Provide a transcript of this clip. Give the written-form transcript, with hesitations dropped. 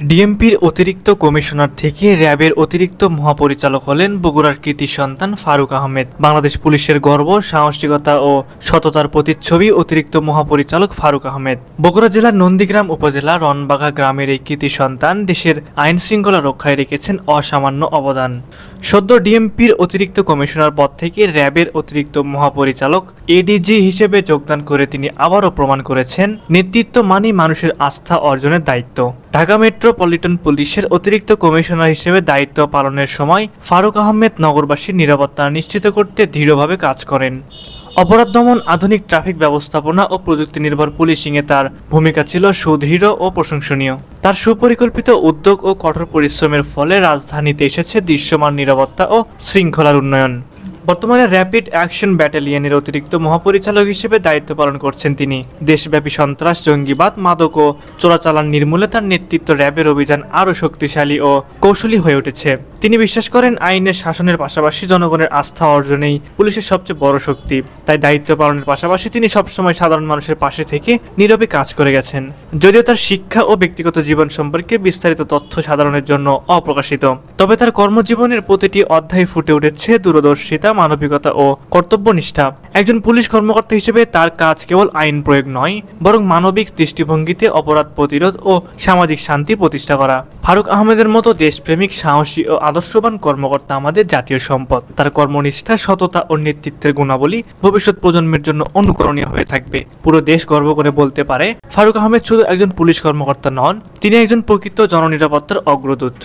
ডিএমপির অতিরিক্ত কমিশনার থেকে র্যাবের অতিরিক্ত মহাপরিচালক হলেন বগুড়ার কৃতি সন্তান ফারুক আহমেদ। বাংলাদেশ পুলিশের গর্ব, সাহসিকতা ও সততার প্রতিচ্ছবি অতিরিক্ত মহাপরিচালক ফারুক আহমেদ। বগুড়া জেলার নন্দীগ্রাম উপজেলা রনবাঘা গ্রামের এই কৃতি সন্তান দেশের আইন শৃঙ্খলা রক্ষায় রেখেছেন অসামান্য অবদান। সদ্য ডিএমপির অতিরিক্ত কমিশনার পদ থেকে র্যাবের অতিরিক্ত মহাপরিচালক এডিজি হিসেবে যোগদান করে তিনি আবারও প্রমাণ করেছেন নেতৃত্ব মানেই মানুষের আস্থা অর্জনের দায়িত্ব। ঢাকা মেট্রোপলিটন পুলিশের অতিরিক্ত কমিশনার হিসেবে দায়িত্ব পালনের সময় ফারুক আহমেদ নগরবাসীর নিরাপত্তা নিশ্চিত করতে দৃঢ়ভাবে কাজ করেন। অপরাধ দমন, আধুনিক ট্রাফিক ব্যবস্থাপনা ও প্রযুক্তি নির্ভর পুলিশিংয়ে তার ভূমিকা ছিল সুদৃঢ় ও প্রশংসনীয়। তার সুপরিকল্পিত উদ্যোগ ও কঠোর পরিশ্রমের ফলে রাজধানীতে এসেছে দৃশ্যমান নিরাপত্তা ও শৃঙ্খলার উন্নয়ন। বর্তমানে র্যাপিড অ্যাকশন ব্যাটালিয়নের অতিরিক্ত মহাপরিচালক হিসেবে দায়িত্ব পালন করছেন তিনি। দেশব্যাপী সন্ত্রাস, জঙ্গিবাদ, মাদক ও চোরাচালান নির্মূলে তার নেতৃত্ব র্যাবের অভিযান আরও শক্তিশালী ও কৌশলী হয়ে উঠেছে। তিনি বিশ্বাস করেন আইনের শাসনের পাশাপাশি জনগণের আস্থা অর্জনেই পুলিশের সবচেয়ে বড় শক্তি। তাই দায়িত্ব পালনের পাশাপাশি তিনি সবসময় সাধারণ মানুষের পাশে থেকে নীরবে কাজ করে গেছেন। যদিও তার শিক্ষা ও ব্যক্তিগত জীবন সম্পর্কে বিস্তারিত তথ্য সাধারণের জন্য অপ্রকাশিত, তবে তার কর্মজীবনের প্রতিটি অধ্যায়ে ফুটে উঠেছে দূরদর্শিতা, মানবিকতা ও কর্তব্যনিষ্ঠা। একজন পুলিশ কর্মকর্তা হিসেবে তার কাজ কেবল আইন প্রয়োগ নয়, বরং মানবিক দৃষ্টিভঙ্গিতে অপরাধ প্রতিরোধ ও সামাজিক শান্তি প্রতিষ্ঠা করা। ফারুক আহমেদের মতো দেশপ্রেমিক, সাহসী ও আদর্শবান কর্মকর্তা আমাদের জাতীয় সম্পদ। তার কর্মনিষ্ঠা, সততা ও নেতৃত্বের গুণাবলী ভবিষ্যৎ প্রজন্মের জন্য অনুকরণীয় হয়ে থাকবে। পুরো দেশ গর্ব করে বলতে পারে, ফারুক আহমেদ শুধু একজন পুলিশ কর্মকর্তা নন, তিনি একজন প্রকৃত জননিরাপত্তার অগ্রদূত।